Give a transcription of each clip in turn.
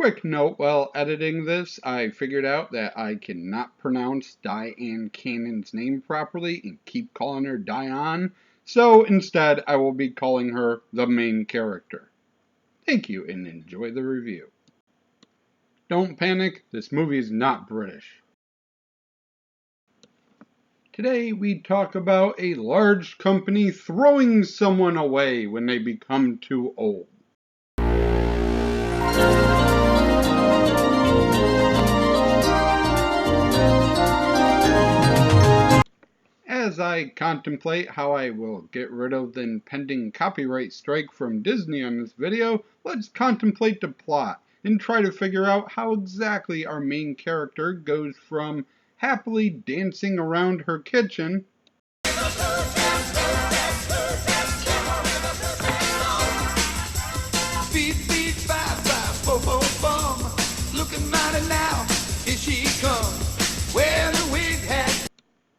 Quick note, while editing this, I figured out that I cannot pronounce Dyan Cannon's name properly and keep calling her Diane, so instead I will be calling her the main character. Thank you and enjoy the review. Don't panic, this movie is not British. Today we talk about a large company throwing someone away when they become too old. As I contemplate how I will get rid of the impending copyright strike from Disney on this video, let's contemplate the plot and try to figure out how exactly our main character goes from happily dancing around her kitchen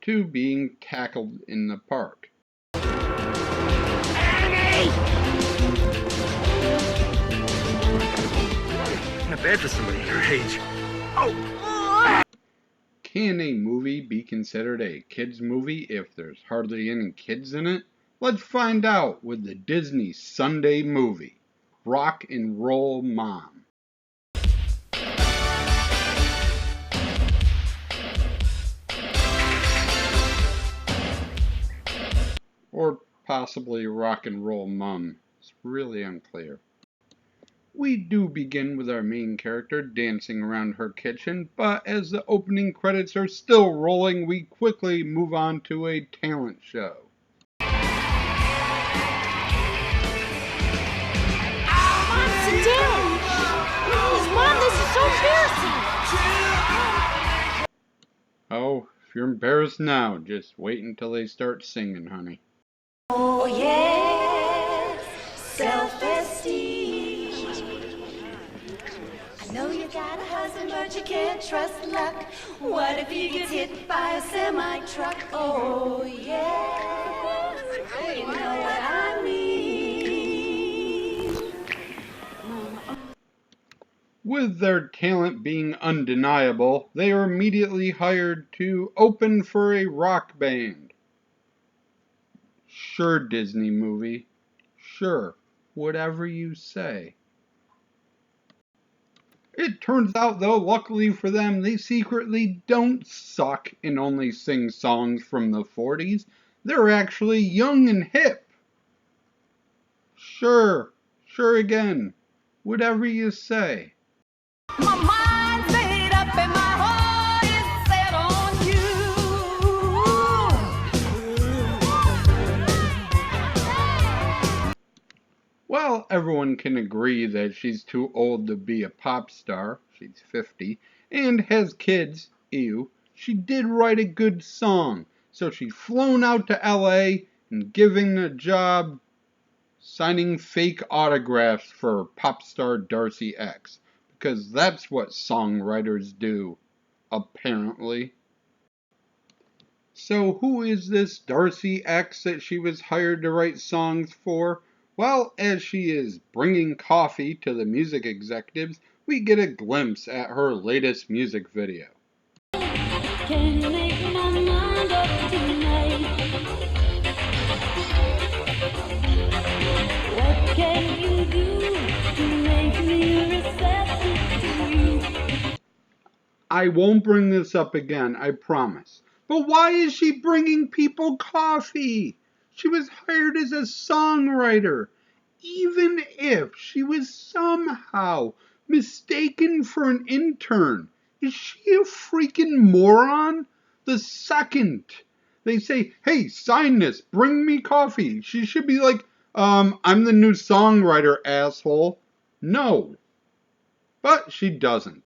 to being tackled in the park. Kind of bad for somebody your age. Oh! Can a movie be considered a kids movie if there's hardly any kids in it? Let's find out with the Disney Sunday movie, Rock and Roll Mom. Or possibly Rock and Roll Mum. It's really unclear. We do begin with our main character dancing around her kitchen, but as the opening credits are still rolling, we quickly move on to a talent show. Mom, this is so embarrassing! Oh, if you're embarrassed now, just wait until they start singing, honey. Oh yeah, self-esteem. I know you got a husband, but you can't trust luck. What if he gets hit by a semi-truck? Oh yeah, you know what I mean. With their talent being undeniable, they are immediately hired to open for a rock band. Sure, Disney movie. Sure, whatever you say. It turns out, though, luckily for them, they secretly don't suck and only sing songs from the 40s. They're actually young and hip. Sure again. Whatever you say. My mind's made up and my heart is set on you. Well, everyone can agree that she's too old to be a pop star. She's 50 and has kids. Ew. She did write a good song, so she's flown out to LA and given a job signing fake autographs for pop star Darcy X. Because that's what songwriters do, apparently. So who is this Darcy X that she was hired to write songs for? Well, as she is bringing coffee to the music executives, we get a glimpse at her latest music video. Can you make my mind up tonight? What can you do to make me receptive to you? I won't bring this up again, I promise. But why is she bringing people coffee? She was hired as a songwriter. Even if she was somehow mistaken for an intern, is she a freaking moron? The second they say, hey, sign this, bring me coffee, she should be like, I'm the new songwriter, asshole. No. But she doesn't.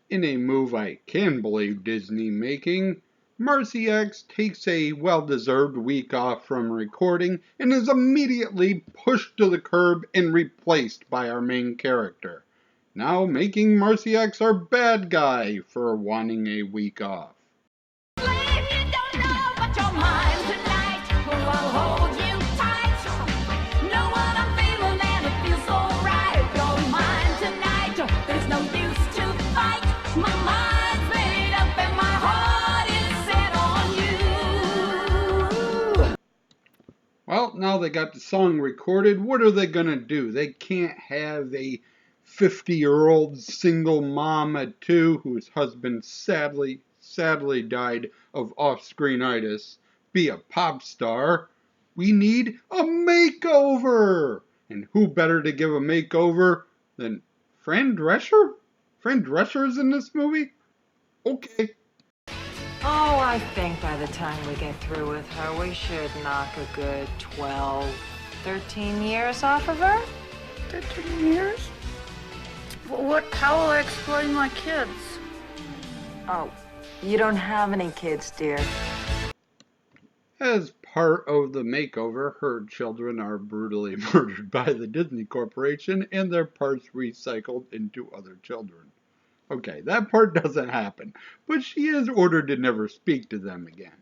In a move I can believe Disney making, Marcy X takes a well-deserved week off from recording and is immediately pushed to the curb and replaced by our main character, now making Marcy X our bad guy for wanting a week off. now they got the song recorded. What are they going to do? They can't have a 50-year-old single mom at 2 whose husband sadly died of off-screenitis be a pop star. We need a makeover. And who better to give a makeover than Fran Drescher? Fran Drescher is in this movie? Okay. Oh, I think by the time we get through with her, we should knock a good 12, 13 years off of her. 13 years? How will I explain my kids? Oh, you don't have any kids, dear. As part of the makeover, her children are brutally murdered by the Disney Corporation and their parts recycled into other children. Okay, that part doesn't happen, but she is ordered to never speak to them again.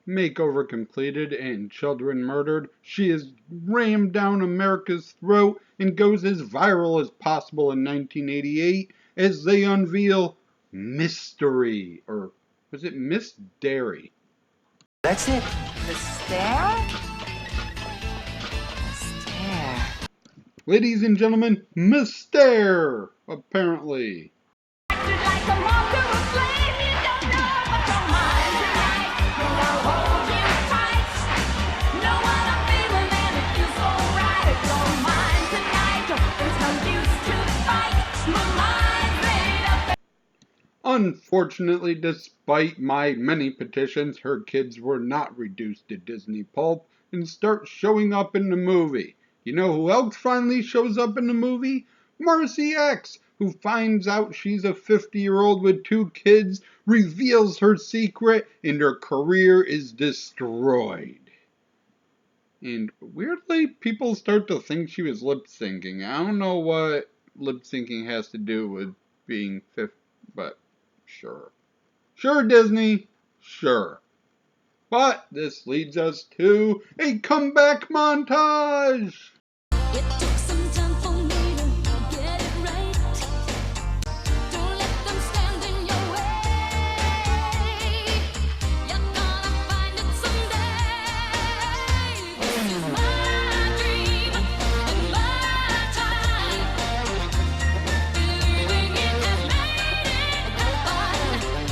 Makeover completed and children murdered, she is rammed down America's throat and goes as viral as possible in 1988 as they unveil Mystery, or was it Miss Dairy? That's it. The stare? Stare. Ladies and gentlemen, Miss Dare, apparently. Unfortunately, despite my many petitions, her kids were not reduced to Disney pulp and start showing up in the movie. You know who else finally shows up in the movie? Marcy X, who finds out she's a 50-year-old with 2 kids, reveals her secret, and her career is destroyed. And weirdly, people start to think she was lip syncing. I don't know what lip syncing has to do with being 50, but sure. Sure, Disney. Sure. But this leads us to a comeback montage. It took some time for me to get it right. Don't let them stand in your way. You're gonna find it someday. This is my dream and my time. Believing it has made it happen.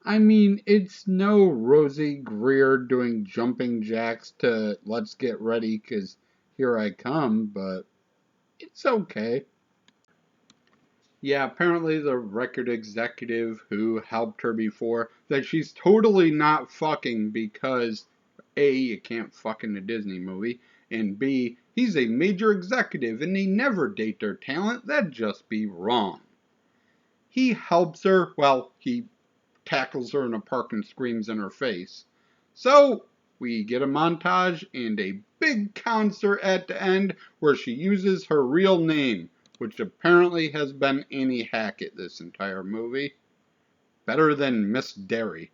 I mean, it's no Rosie Greer doing jumping jacks to Let's Get Ready 'cause Here I Come, but it's okay. Yeah, apparently the record executive who helped her before, that she's totally not fucking because A, you can't fuck in a Disney movie, and B, he's a major executive and they never date their talent. That'd just be wrong. He helps her, well, he tackles her in a park and screams in her face. So, we get a montage and a big concert at the end where she uses her real name, which apparently has been Annie Hackett this entire movie. Better than Miss Dairy.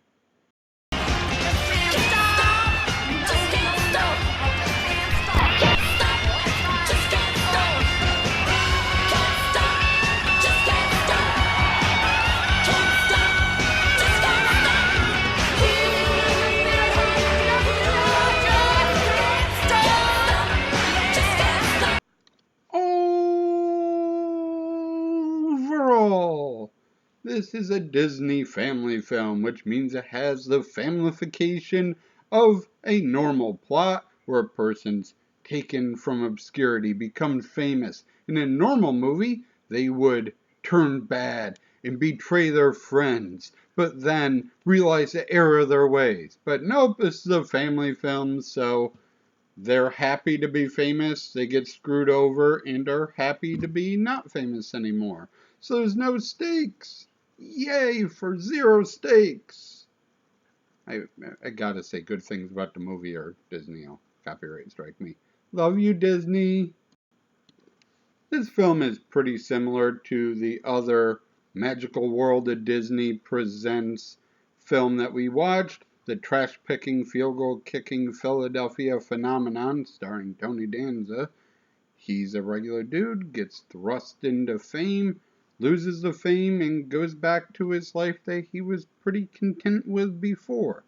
Overall, this is a Disney family film, which means it has the familification of a normal plot where a person's taken from obscurity, become famous. In a normal movie, they would turn bad and betray their friends, but then realize the error of their ways. But nope, this is a family film, so they're happy to be famous, they get screwed over, and are happy to be not famous anymore. So there's no stakes. Yay for 0 stakes. I gotta say good things about the movie or Disney will copyright strike me. Love you, Disney. This film is pretty similar to the other Magical World of Disney Presents film that we watched, the trash-picking, field-goal-kicking Philadelphia Phenomenon, starring Tony Danza. He's a regular dude, gets thrust into fame, loses the fame, and goes back to his life that he was pretty content with before.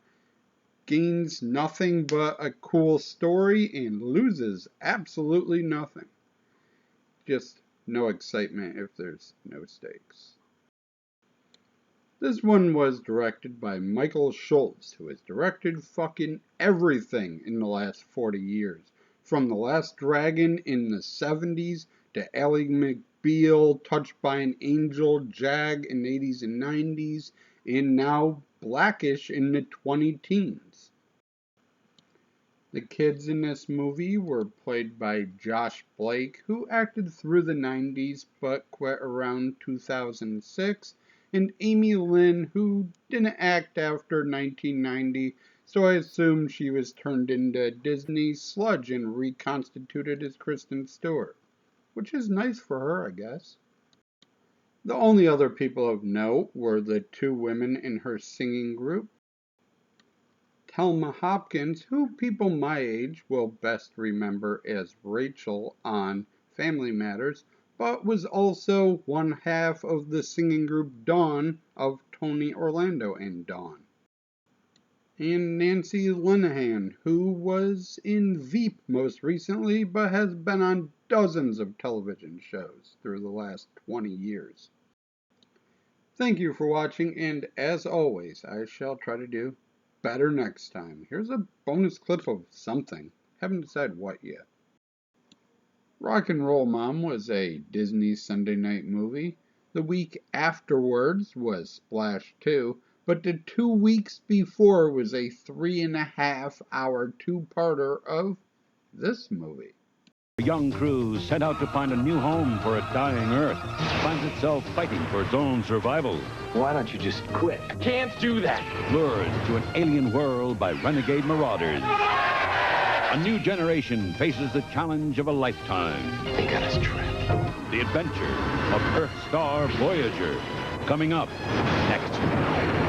gains nothing but a cool story and loses absolutely nothing. Just no excitement if there's no stakes. This one was directed by Michael Schultz, who has directed fucking everything in the last 40 years. From The Last Dragon in the 70s to Ally McBeal, Touched by an Angel, Jag in the 80s and 90s, and now Blackish in the 20-teens. The kids in this movie were played by Josh Blake, who acted through the 90s but quit around 2006, and Amy Lynn, who didn't act after 1990, so I assume she was turned into Disney sludge and reconstituted as Kristen Stewart, which is nice for her, I guess. The only other people of note were the two women in her singing group, Thelma Hopkins, who people my age will best remember as Rachel on Family Matters, but was also one half of the singing group Dawn of Tony Orlando and Dawn. And Nancy Linehan, who was in Veep most recently, but has been on dozens of television shows through the last 20 years. Thank you for watching, and as always, I shall try to do better next time. Here's a bonus clip of something. Haven't decided what yet. Rock and Roll Mom was a Disney Sunday night movie. The week afterwards was Splash 2, but the 2 weeks before was a 3.5-hour two-parter of this movie. A young crew set out to find a new home for a dying Earth. Finds itself fighting for its own survival. Why don't you just quit? Can't do that. Lured to an alien world by renegade marauders. A new generation faces the challenge of a lifetime. They got us trapped. The adventure of Earth Star Voyager. Coming up next.